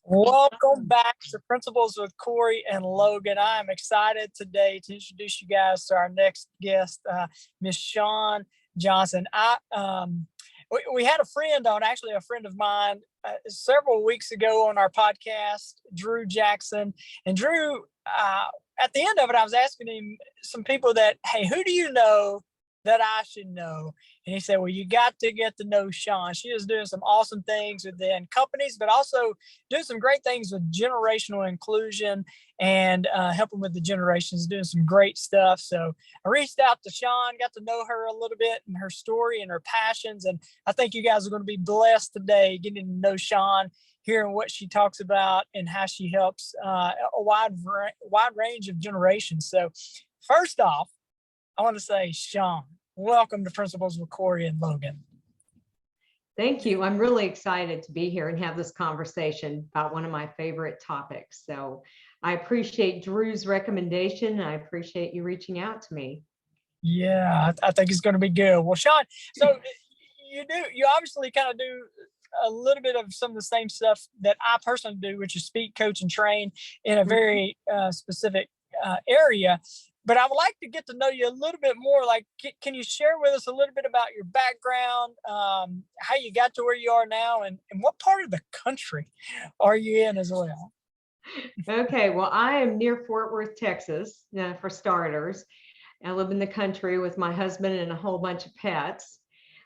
Welcome back to Principles with Cory and Logan. I am excited today to introduce you guys to our next guest, Miss Shawn Johnson. We had a friend on, actually a friend of mine, several weeks ago on our podcast, Drew Jackson. And Drew, at the end of it, I was asking him some people that, hey, who do you know that I should know? And he said, well, you got to get to know Shawn. She is doing some awesome things within companies, but also doing some great things with generational inclusion and helping with the generations, doing some great stuff. So I reached out to Shawn, got to know her a little bit and her story and her passions. And I think you guys are going to be blessed today getting to know Shawn, hearing what she talks about and how she helps a wide range of generations. So first off, I want to say, Shawn, welcome to Principles with Cory and Logan. Thank you. I'm really excited to be here and have this conversation about one of my favorite topics. So I appreciate Drew's recommendation. And I appreciate you reaching out to me. Yeah, I think it's going to be good. Well, Shawn, so you obviously kind of do a little bit of some of the same stuff that I personally do, which is speak, coach, and train in a very specific area. But I would like to get to know you a little bit more. Like, can you share with us a little bit about your background, how you got to where you are now, and what part of the country are you in as well? Okay, well, I am near Fort Worth, Texas, for starters. I live in the country with my husband and a whole bunch of pets.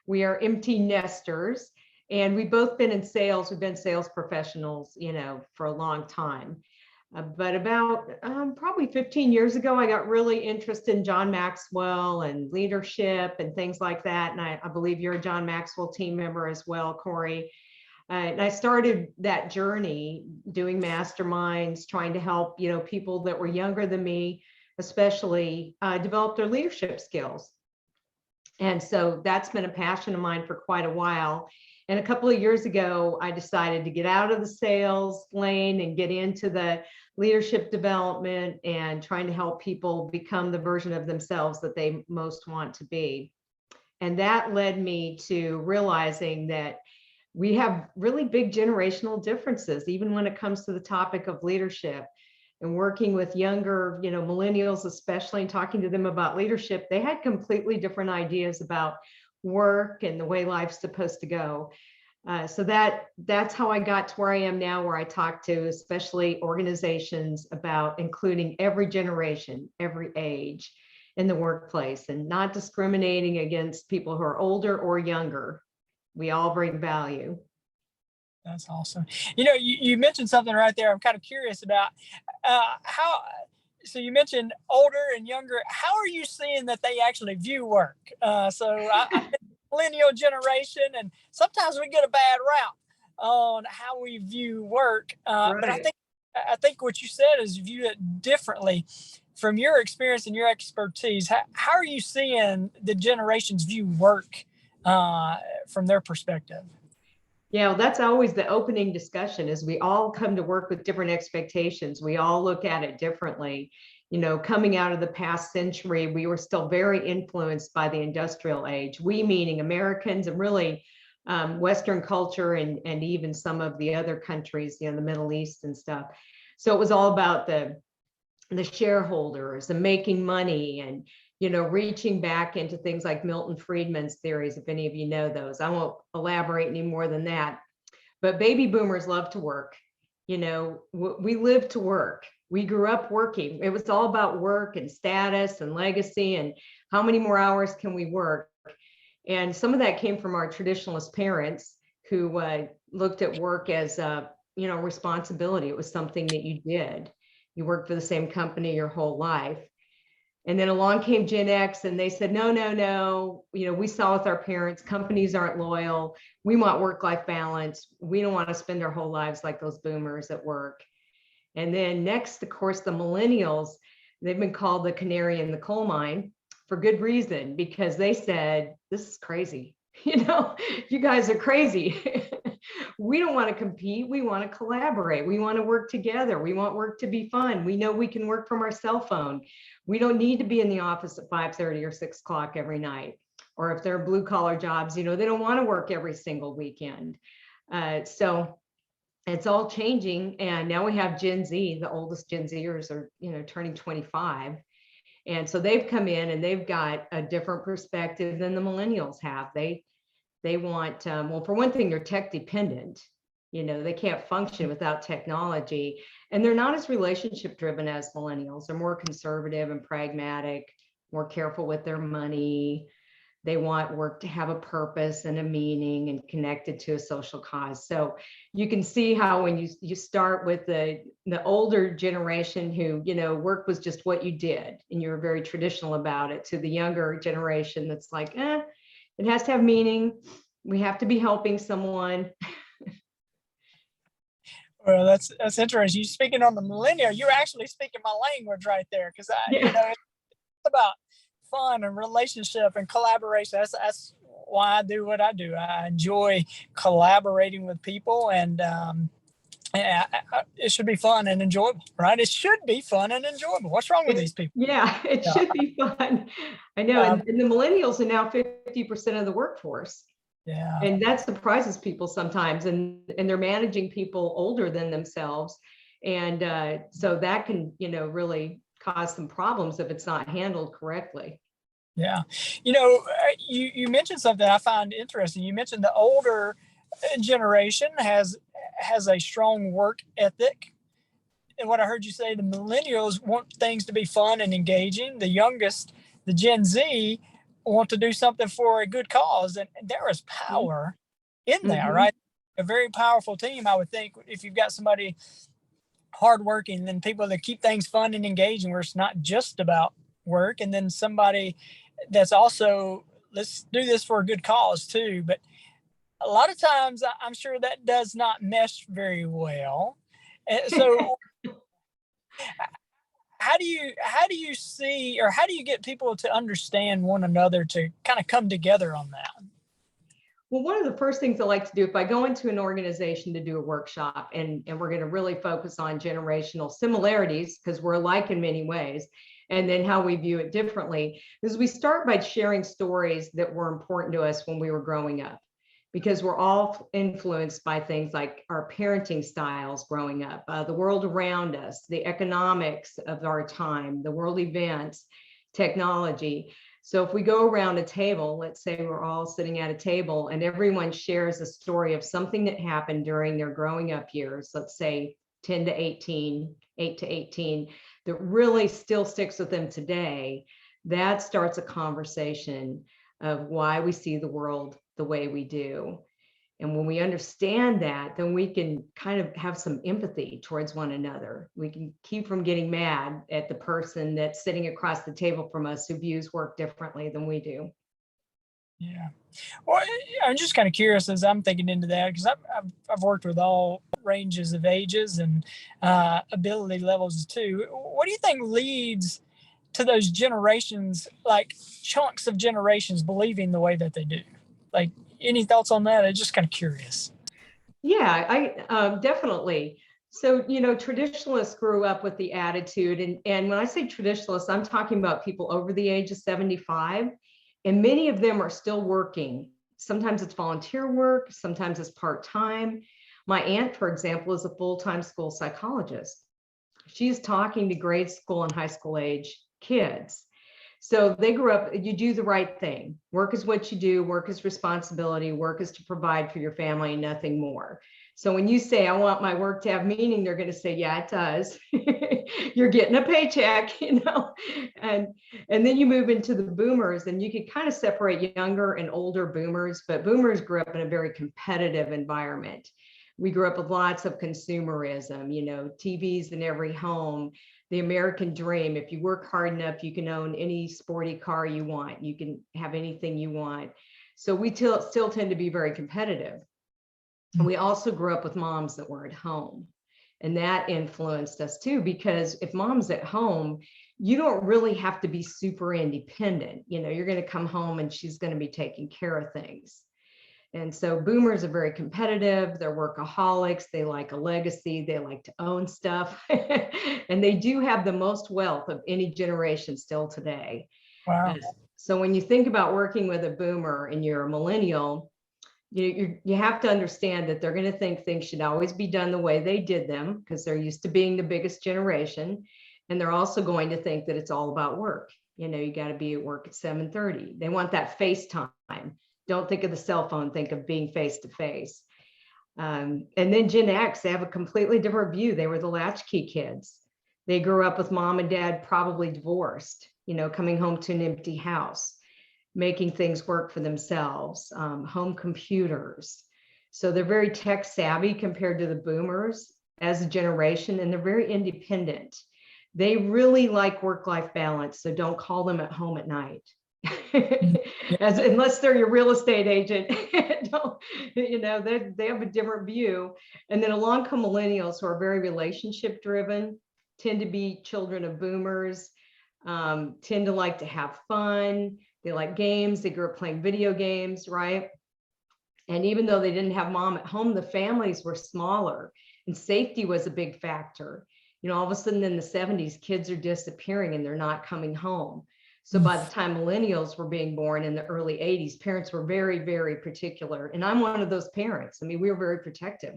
We are empty nesters, and we've both been in sales. We've been sales professionals, for a long time. But about probably 15 years ago, I got really interested in John Maxwell and leadership and things like that. And I believe you're a John Maxwell team member as well, Cory. And I started that journey doing masterminds, trying to help, people that were younger than me, especially develop their leadership skills. And so that's been a passion of mine for quite a while. And a couple of years ago, I decided to get out of the sales lane and get into the leadership development and trying to help people become the version of themselves that they most want to be. And that led me to realizing that we have really big generational differences, even when it comes to the topic of leadership. And working with younger, millennials, especially, and talking to them about leadership, they had completely different ideas about work and the way life's supposed to go. So that's how I got to where I am now, where I talk to especially organizations about including every generation, every age in the workplace, and not discriminating against people who are older or younger. We all bring value. That's awesome. You mentioned something right there. I'm kind of curious about so you mentioned older and younger. How are you seeing that they actually view work? I'm millennial generation, and sometimes we get a bad rap on how we view work. Right. But I think what you said is view it differently. From your experience and your expertise, how are you seeing the generations view work from their perspective? Yeah, well, that's always the opening discussion, is we all come to work with different expectations. We all look at it differently. Coming out of the past century, we were still very influenced by the industrial age. We, meaning Americans, and really Western culture, and even some of the other countries, the Middle East and stuff. So it was all about the shareholders and making money, and reaching back into things like Milton Friedman's theories, if any of you know those. I won't elaborate any more than that. But baby boomers love to work. We live to work. We grew up working. It was all about work and status and legacy and how many more hours can we work. And some of that came from our traditionalist parents, who looked at work as a responsibility. It was something that you did. You worked for the same company your whole life. And then along came Gen X, and they said, no. We saw with our parents, companies aren't loyal. We want work-life balance. We don't want to spend our whole lives like those boomers at work. And then next, of course, the millennials, they've been called the canary in the coal mine for good reason, because they said, this is crazy. You guys are crazy. We don't want to compete. We want to collaborate. We want to work together. We want work to be fun. We know we can work from our cell phone. We don't need to be in the office at 5:30 or 6 o'clock every night. Or if they're blue collar jobs, they don't want to work every single weekend. So It's all changing. And now we have Gen Z, the oldest Gen Zers are, turning 25. And so they've come in and they've got a different perspective than the millennials have. They want, well, for one thing, they're tech dependent. They can't function without technology. And they're not as relationship driven as millennials. They're more conservative and pragmatic, more careful with their money. They want work to have a purpose and a meaning and connected to a social cause. So you can see how when you start with the older generation who, work was just what you did and you were very traditional about it, to the younger generation that's like, it has to have meaning. We have to be helping someone. Well, that's interesting. You speaking on the millennial, you're actually speaking my language right there, because it's about fun and relationship and collaboration. That's why I do what I do. I enjoy collaborating with people, and it should be fun and enjoyable, right? It should be fun and enjoyable. What's wrong with these people? Yeah, it should be fun. I know, and the millennials are now 50% of the workforce. Yeah. And that surprises people sometimes, and they're managing people older than themselves. And so that can, really cause some problems if it's not handled correctly. Yeah. You mentioned something I find interesting. You mentioned the older generation has a strong work ethic. And what I heard you say, the millennials want things to be fun and engaging. The youngest, the Gen Z, want to do something for a good cause. And there is power in that, right? A very powerful team, I would think, if you've got somebody hardworking, then people that keep things fun and engaging, where it's not just about work, and then somebody that's also, let's do this for a good cause too. But a lot of times I'm sure that does not mesh very well. And so how do you see, or how do you get people to understand one another to kind of come together on that? Well, one of the first things I like to do if I go into an organization to do a workshop, and we're going to really focus on generational similarities because we're alike in many ways, and then how we view it differently, is we start by sharing stories that were important to us when we were growing up, because we're all influenced by things like our parenting styles growing up, the world around us, the economics of our time, the world events, technology. So if we go around a table, let's say we're all sitting at a table and everyone shares a story of something that happened during their growing up years, let's say 10 to 18, 8 to 18, that really still sticks with them today, that starts a conversation of why we see the world the way we do. And when we understand that, then we can kind of have some empathy towards one another. We can keep from getting mad at the person that's sitting across the table from us who views work differently than we do. Yeah. Well, I'm just kind of curious as I'm thinking into that, because I've worked with all ranges of ages and ability levels too. What do you think leads to those generations, like chunks of generations, believing the way that they do? Like, any thoughts on that? I'm just kind of curious. Yeah, I definitely. So, traditionalists grew up with the attitude, and when I say traditionalists, I'm talking about people over the age of 75, and many of them are still working. Sometimes it's volunteer work, sometimes it's part-time. My aunt, for example, is a full-time school psychologist. She's talking to grade school and high school age kids. So they grew up, you do the right thing. Work is what you do. Work is responsibility. Work is to provide for your family and nothing more. So when you say, I want my work to have meaning, they're going to say, yeah, it does. You're getting a paycheck, and then you move into the boomers, and you could kind of separate younger and older boomers, but boomers grew up in a very competitive environment. We grew up with lots of consumerism, TVs in every home, the American dream. If you work hard enough, you can own any sporty car you want. You can have anything you want. So we still tend to be very competitive. And we also grew up with moms that were at home. And that influenced us too, because if mom's at home, you don't really have to be super independent. You're going to come home and she's going to be taking care of things. And so boomers are very competitive. They're workaholics. They like a legacy. They like to own stuff. And they do have the most wealth of any generation still today. Wow. So when you think about working with a boomer and you're a millennial, You have to understand that they're going to think things should always be done the way they did them because they're used to being the biggest generation. And they're also going to think that it's all about work. You got to be at work at 7:30. They want that FaceTime. Don't think of the cell phone, think of being face to face. And then Gen X, they have a completely different view. They were the latchkey kids. They grew up with mom and dad probably divorced, coming home to an empty house, making things work for themselves, home computers. So they're very tech savvy compared to the boomers as a generation, and they're very independent. They really like work-life balance, so don't call them at home at night. Unless they're your real estate agent, they have a different view. And then along come millennials who are very relationship driven, tend to be children of boomers, tend to like to have fun. They like games. They grew up playing video games, right? And even though they didn't have mom at home, the families were smaller and safety was a big factor. All of a sudden in the 70s, kids are disappearing and they're not coming home. So by the time millennials were being born in the early 80s, parents were very, very particular. And I'm one of those parents. I mean, we were very protective.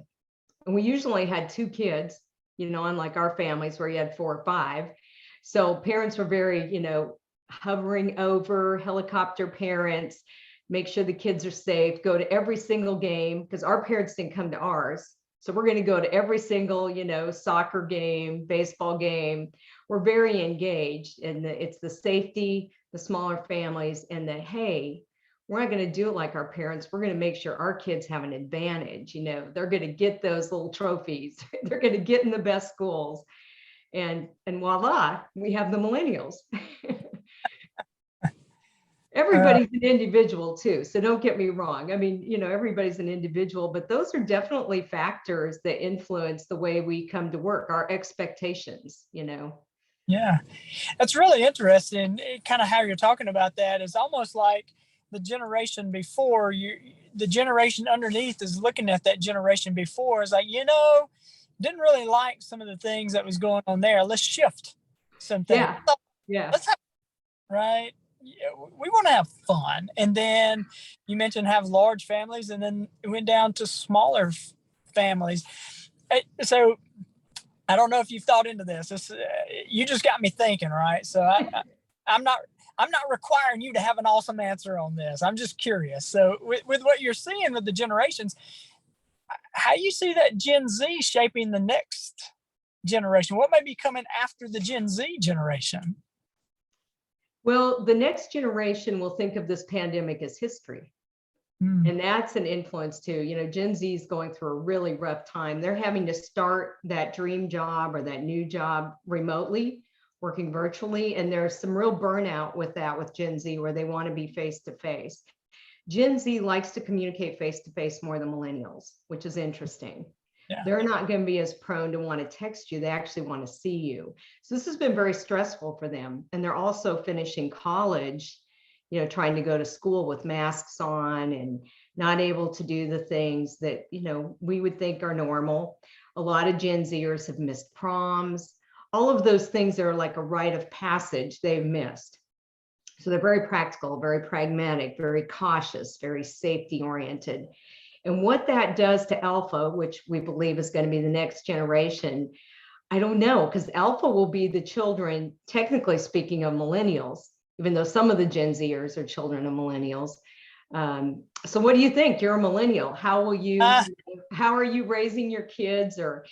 And we usually had 2 kids, unlike our families where you had 4 or 5. So parents were very, hovering over, helicopter parents, make sure the kids are safe, go to every single game, because our parents didn't come to ours. So we're going to go to every single, soccer game, baseball game. We're very engaged, and it's the safety, the smaller families, and the, hey, we're not going to do it like our parents. We're going to make sure our kids have an advantage. They're going to get those little trophies. They're going to get in the best schools. And voila, we have the millennials. Everybody's an individual too. So don't get me wrong. I mean, everybody's an individual, but those are definitely factors that influence the way we come to work, our expectations. Yeah, that's really interesting. Kind of how you're talking about that is almost like the generation before you, the generation underneath is looking at that generation before is like, didn't really like some of the things that was going on there. Let's shift some things. Yeah. Let's have, right. We want to have fun. And then you mentioned have large families, and then it went down to smaller families. So I don't know if you've thought into this. You just got me thinking, right? So I'm not requiring you to have an awesome answer on this. I'm just curious. So with what you're seeing with the generations, how you see that Gen Z shaping the next generation? What may be coming after the Gen Z generation? Well, the next generation will think of this pandemic as history. And that's an influence too. Gen Z is going through a really rough time. They're having to start that dream job or that new job remotely, working virtually. And there's some real burnout with that with Gen Z, where they want to be face to face. Gen Z likes to communicate face to face more than millennials, which is interesting. Yeah. They're not going to be as prone to want to text you. They actually want to see you. So this has been very stressful for them. And they're also finishing college, trying to go to school with masks on and not able to do the things that, we would think are normal. A lot of Gen Zers have missed proms. All of those things are like a rite of passage they've missed. So they're very practical, very pragmatic, very cautious, very safety oriented. And what that does to Alpha, which we believe is going to be the next generation, I don't know, because Alpha will be the children, technically speaking, of millennials, even though some of the Gen Zers are children of millennials. So what do you think? You're a millennial. How are you raising your kids? Or,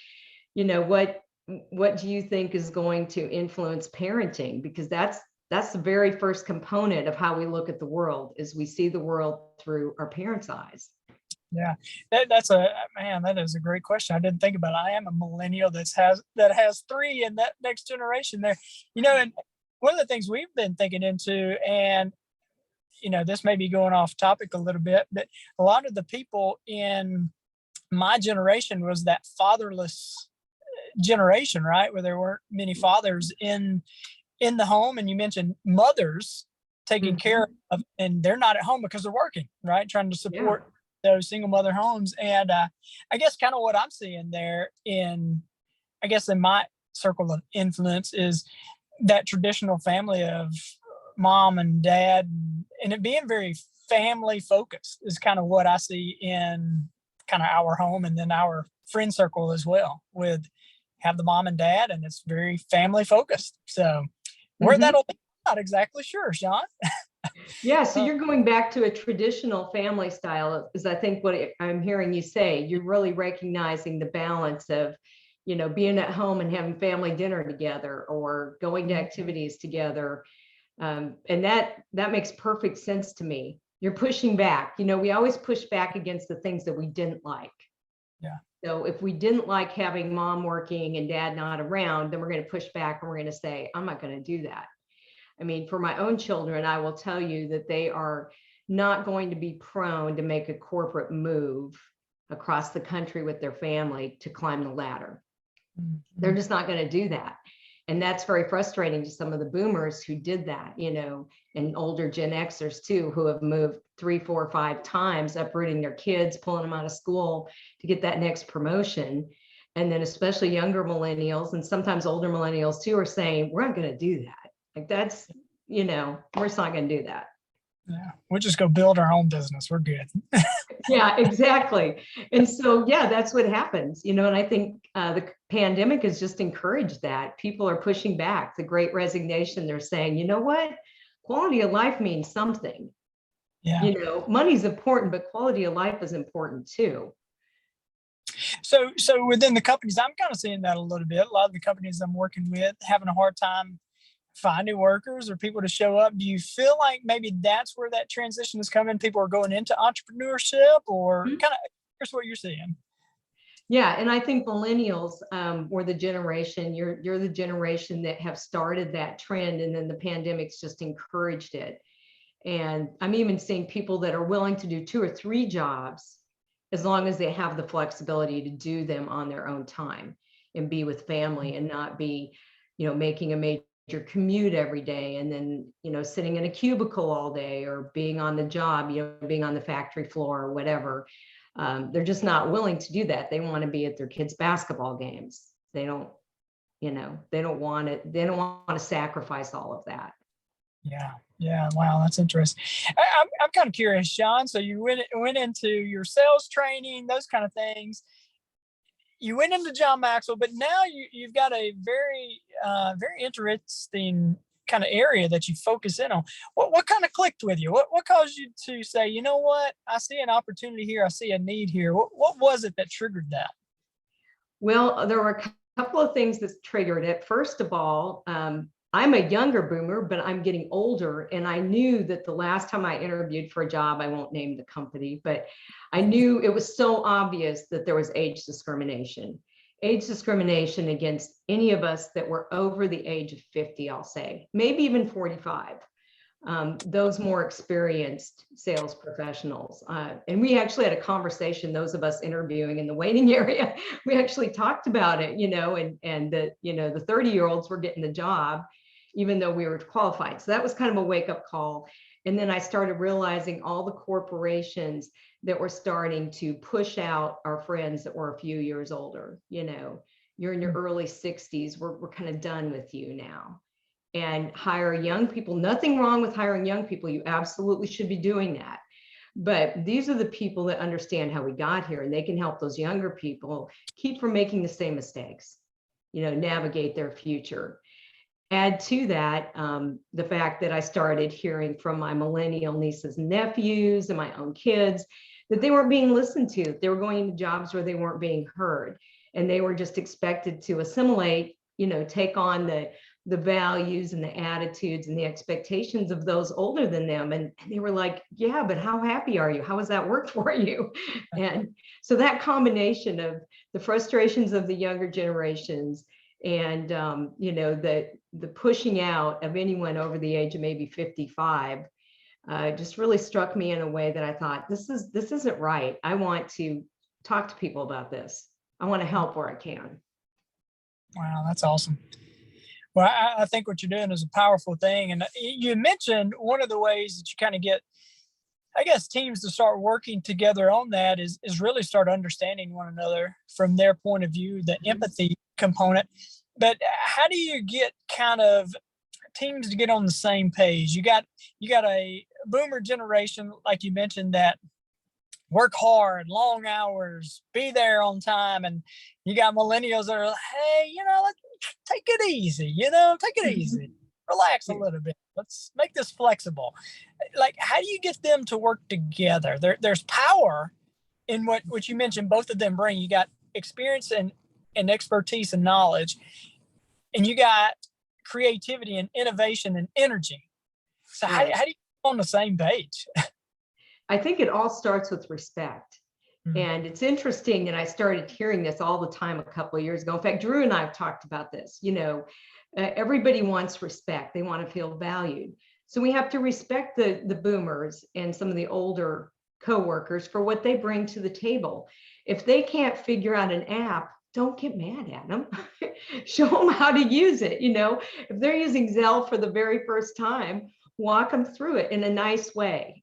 what do you think is going to influence parenting? Because that's the very first component of how we look at the world, is we see the world through our parents' eyes. Yeah, that is a great question. I didn't think about it. I am a millennial that has 3 in that next generation there. And one of the things we've been thinking into, and this may be going off topic a little bit, but a lot of the people in my generation was that fatherless generation, right? Where there weren't many fathers in the home. And you mentioned mothers taking care of, and they're not at home because they're working, right? Trying to support those single mother homes. And I guess kind of what I'm seeing there in my circle of influence is that traditional family of mom and dad, and it being very family focused is kind of what I see in kind of our home and then our friend circle as well. With have the mom and dad, and it's very family focused. So where Mhm. that'll be, I'm not exactly sure, Shawn. Yeah, so you're going back to a traditional family style, is I think what I'm hearing you say. You're really recognizing the balance of, being at home and having family dinner together or going to activities together. And that makes perfect sense to me. You're pushing back. We always push back against the things that we didn't like. Yeah. So if we didn't like having mom working and dad not around, then we're going to push back and we're going to say, I'm not going to do that. I mean, for my own children, I will tell you that they are not going to be prone to make a corporate move across the country with their family to climb the ladder. Mhm. They're just not going to do that. And that's very frustrating to some of the boomers who did that, and older Gen Xers too, who have moved 3, 4, 5 times, uprooting their kids, pulling them out of school to get that next promotion. And then especially younger millennials and sometimes older millennials too are saying, we're not going to do that. Like that's, we're just not going to do that. Yeah. We'll just go build our own business. We're good. Yeah, exactly. And so, yeah, that's what happens, and I think the pandemic has just encouraged that. People are pushing back the great resignation. They're saying, you know what? Quality of life means something. Yeah. Money's important, but quality of life is important too. So within the companies, I'm kind of seeing that a little bit. A lot of the companies I'm working with having a hard time finding workers or people to show up. Do you feel like maybe that's where that transition is coming? People are going into entrepreneurship, or kind of here's what you're seeing. Yeah, and I think millennials were the generation. You're the generation that have started that trend, and then the pandemic's just encouraged it. And I'm even seeing people that are willing to do 2 or 3 jobs as long as they have the flexibility to do them on their own time and be with family and not be, making a major commute every day and then, sitting in a cubicle all day or being on the job, being on the factory floor or whatever. They're just not willing to do that. They want to be at their kids' basketball games. They don't, they don't want it. They don't want to sacrifice all of that. Yeah. Yeah. Wow. That's interesting. I'm kind of curious, Shawn. So you went into your sales training, those kind of things. You went into John Maxwell, but now you've got a very interesting kind of area that you focus in on. What kind of clicked with you? What caused you to say, you know what, I see an opportunity here, I see a need here? What was it that triggered that? Well, there were a couple of things that triggered it. First of all, I'm a younger boomer, but I'm getting older. And I knew that the last time I interviewed for a job, I won't name the company, but I knew it was so obvious that there was age discrimination against any of us that were over the age of 50, I'll say, maybe even 45. Those more experienced sales professionals. And we actually had a conversation, those of us interviewing in the waiting area, we actually talked about it, and that, the 30-year-olds were getting the job, even though we were qualified. So that was kind of a wake-up call. And then I started realizing all the corporations that were starting to push out our friends that were a few years older. You're in your early 60s, we're kind of done with you now. And hire young people. Nothing wrong with hiring young people. You absolutely should be doing that. But these are the people that understand how we got here, and they can help those younger people keep from making the same mistakes, navigate their future. Add to that the fact that I started hearing from my millennial nieces and nephews and my own kids that they weren't being listened to. They were going into jobs where they weren't being heard, and they were just expected to assimilate, take on the values and the attitudes and the expectations of those older than them. And they were like, yeah, but how happy are you? How has that worked for you? And so that combination of the frustrations of the younger generations and, the pushing out of anyone over the age of maybe 55 just really struck me in a way that I thought, this isn't right. I want to talk to people about this. I want to help where I can. Wow, that's awesome. Well, I think what you're doing is a powerful thing. And you mentioned one of the ways that you kind of get, I guess, teams to start working together on that is really start understanding one another from their point of view, the empathy component. But how do you get kind of teams to get on the same page? You got a boomer generation, like you mentioned, that work hard, long hours, be there on time. And you got millennials that are like, hey, let's take it easy, take it easy, relax a little bit. Let's make this flexible. Like, how do you get them to work together? There's power in what you mentioned, both of them bring. You got experience and expertise and knowledge, and you got creativity and innovation and energy. So how do you get on the same page? I think it all starts with respect. Mm. And it's interesting, and I started hearing this all the time a couple of years ago. In fact, Drew and I have talked about this. Everybody wants respect. They want to feel valued. So we have to respect the boomers and some of the older coworkers for what they bring to the table. If they can't figure out an app, don't get mad at them. Show them how to use it. If they're using Zelle for the very first time, walk them through it in a nice way.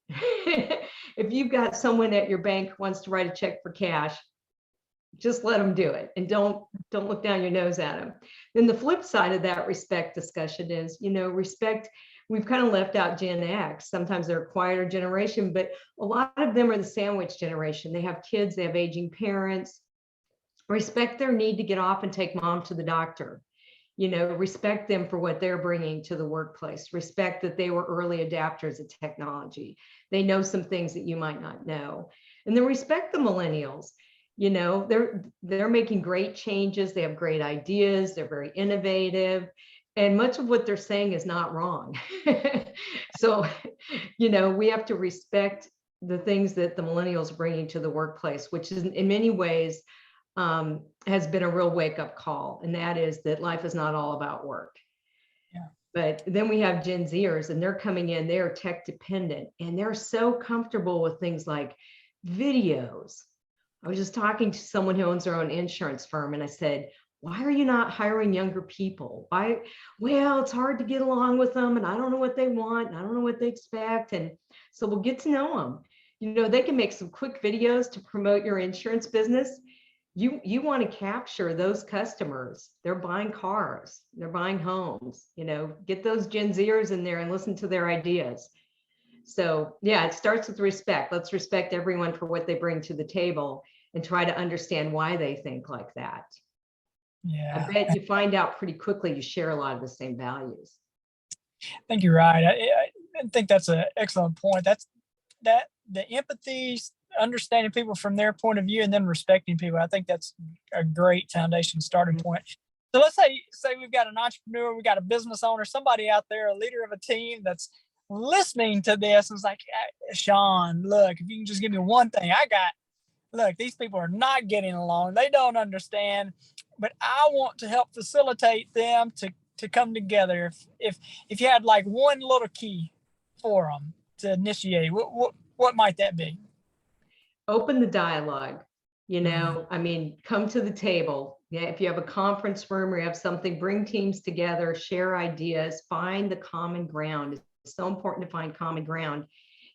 If you've got someone at your bank who wants to write a check for cash, just let them do it, and don't look down your nose at them. Then the flip side of that respect discussion is, respect. We've kind of left out Gen X. Sometimes they're a quieter generation, but a lot of them are the sandwich generation. They have kids, they have aging parents. Respect their need to get off and take mom to the doctor. Respect them for what they're bringing to the workplace. Respect that they were early adapters of technology. They know some things that you might not know. And then respect the millennials. They're making great changes. They have great ideas. They're very innovative. And much of what they're saying is not wrong. So, we have to respect the things that the millennials are bringing to the workplace, which is in many ways has been a real wake-up call, and that is that life is not all about work. Yeah. But then we have Gen Zers, and they're coming in, they're tech dependent, and they're so comfortable with things like videos. I was just talking to someone who owns their own insurance firm, and I said, why are you not hiring younger people? Why? Well, it's hard to get along with them, and I don't know what they want, and I don't know what they expect. And so we'll get to know them. They can make some quick videos to promote your insurance business. You want to capture those customers. They're buying cars, they're buying homes. Get those Gen Zers in there and listen to their ideas. So yeah, it starts with respect. Let's respect everyone for what they bring to the table and try to understand why they think like that. Yeah, I bet you find out pretty quickly you share a lot of the same values. I think you're right. I think that's an excellent point. That's the empathy, understanding people from their point of view, and then respecting people. I think that's a great foundation starting point. So let's say we've got an entrepreneur, we got a business owner, somebody out there, a leader of a team that's listening to this and is like, Shawn, look, if you can just give me one thing, look, these people are not getting along. They don't understand, but I want to help facilitate them to come together. If you had like one little key for them to initiate, what might that be? Open the dialogue. Come to the table. Yeah, if you have a conference room or you have something, bring teams together, share ideas, find the common ground. It's so important to find common ground.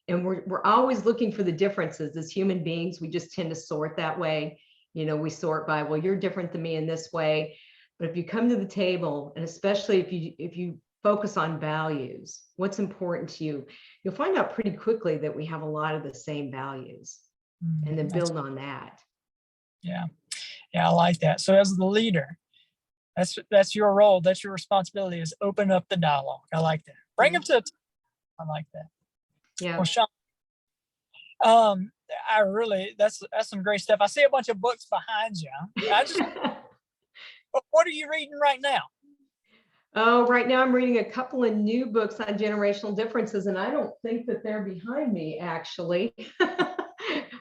And we're always looking for the differences. As human beings, we just tend to sort that way. We sort by, well, you're different than me in this way. But if you come to the table, and especially if you focus on values, what's important to you, you'll find out pretty quickly that we have a lot of the same values, and then build on that. Yeah, I like that. So as the leader, that's your role. That's your responsibility, is open up the dialogue. I like that. Bring them to. I like that. Yeah. Well, Shawn, that's some great stuff. I see a bunch of books behind you. What are you reading right now? Oh, right now I'm reading a couple of new books on generational differences, and I don't think that they're behind me, actually.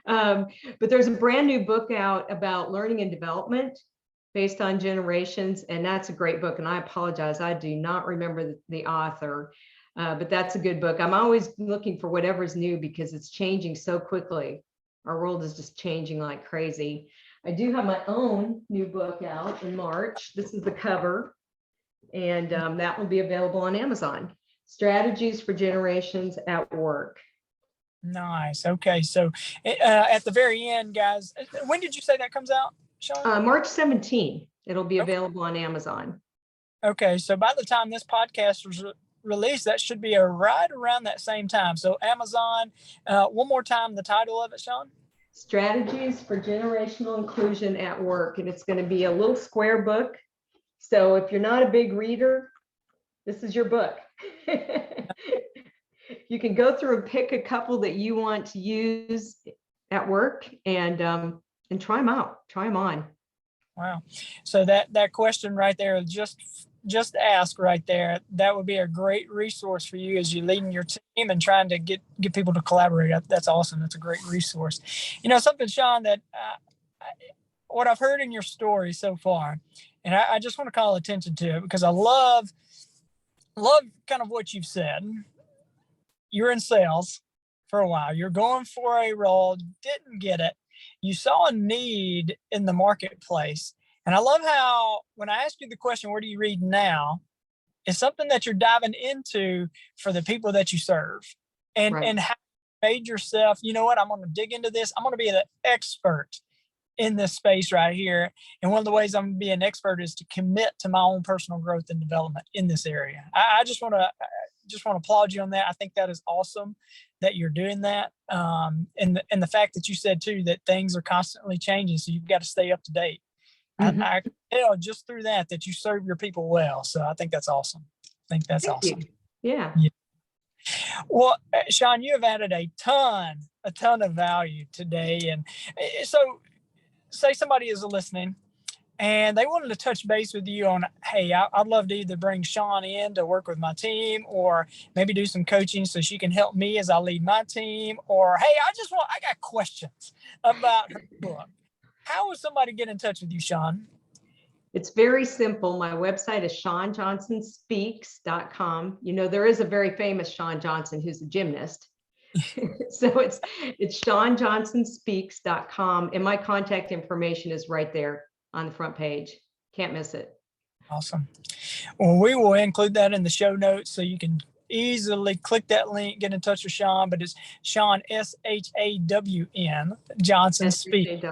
But there's a brand new book out about learning and development based on generations, and that's a great book. And I apologize, I do not remember the author, but that's a good book. I'm always looking for whatever's new because it's changing so quickly. Our world is just changing like crazy. I do have my own new book out in March. This is the cover, and that will be available on Amazon. Strategies for Generations at Work. Nice. Okay. So at the very end, guys, when did you say that comes out, Shawn? March 17th. It'll be available on Amazon. Okay. So by the time this podcast released, that should be right around that same time. So Amazon, one more time, the title of it, Shawn? Strategies for Generational Inclusion at Work. And it's going to be a little square book. So if you're not a big reader, this is your book. You can go through and pick a couple that you want to use at work and try them out, try them on. Wow. So that question right there, just ask right there. That would be a great resource for you as you're leading your team and trying to get people to collaborate. That's awesome. That's a great resource. Something, Shawn, that what I've heard in your story so far, and I just want to call attention to it because I love kind of what you've said. You're in sales for a while. You're going for a role, didn't get it. You saw a need in the marketplace. And I love how when I ask you the question, where do you read now? It's something that you're diving into for the people that you serve. And, right. and how you made yourself, you know what, I'm going to dig into this. I'm going to be the expert in this space right here. And one of the ways I'm going to be an expert is to commit to my own personal growth and development in this area. I just want to applaud you on that. I think that is awesome that you're doing that. And the fact that you said too, that things are constantly changing. So you've got to stay up to date. Mm-hmm. I can tell just through that you serve your people well. So I think that's awesome. Thank awesome. Yeah. Well, Shawn, you have added a ton of value today. And so say somebody is listening and they wanted to touch base with you on, hey, I'd love to either bring Shawn in to work with my team or maybe do some coaching so she can help me as I lead my team, or, hey, I got questions about her book. How would somebody get in touch with you, Shawn? It's very simple. My website is ShawnJohnsonSpeaks.com. There is a very famous Shawn Johnson who's a gymnast. So it's ShawnJohnsonSpeaks.com. And my contact information is right there on the front page. Can't miss it. Awesome. Well, we will include that in the show notes so you can easily click that link, get in touch with Shawn, but it's Shawn, SHAWN, Johnson Speaks.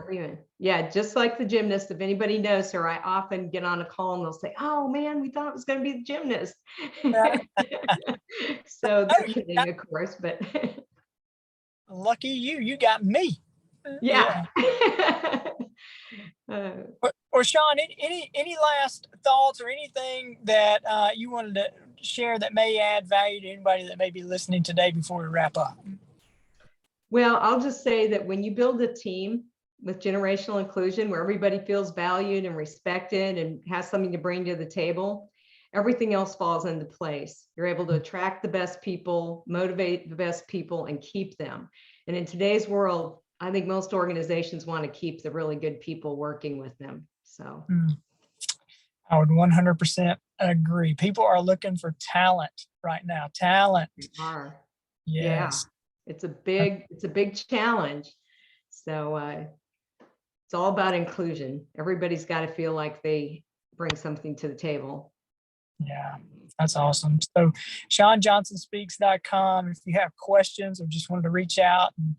Yeah, just like the gymnast. If anybody knows her, I often get on a call and they'll say, oh man, we thought it was going to be the gymnast. So they're kidding, of course, but. Lucky you got me. Yeah. Or Shawn, any last thoughts or anything that you wanted to share that may add value to anybody that may be listening today before we wrap up? Well, I'll just say that when you build a team with generational inclusion where everybody feels valued and respected and has something to bring to the table, everything else falls into place. You're able to attract the best people, motivate the best people, and keep them. And in today's world, I think most organizations want to keep the really good people working with them. So I would 100% agree. People are looking for talent right now. Talent. They are. Yes. Yeah. It's a big challenge. So it's all about inclusion. Everybody's got to feel like they bring something to the table. Yeah, that's awesome. So ShawnJohnsonSpeaks.com. If you have questions or just wanted to reach out and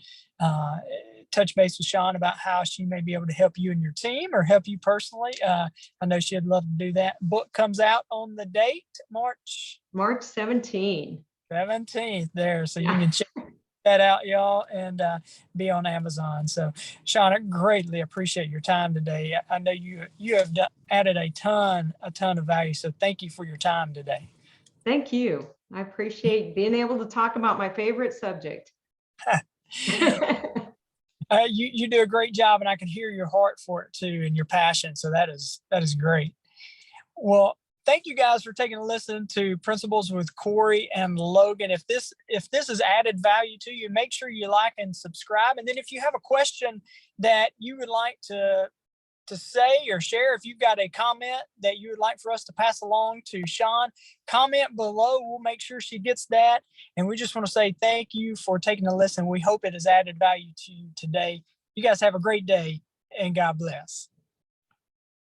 touch base with Shawn about how she may be able to help you and your team or help you personally, I know she'd love to do that. Book comes out on the date, March 17th there. So you can check that out, y'all, and be on Amazon. So Shawn, I greatly appreciate your time today. I know you have added a ton of value. So thank you for your time today. Thank you. I appreciate being able to talk about my favorite subject. You do a great job, and I can hear your heart for it too and your passion. So that is great. Well, thank you guys for taking a listen to Principles with Cory and Logan. If this has added value to you, make sure you like and subscribe. And then if you have a question that you would like to say or share, if you've got a comment that you would like for us to pass along to Shawn, comment below. We'll make sure she gets that. And we just want to say thank you for taking a listen. We hope it has added value to you today. You guys have a great day, and God bless.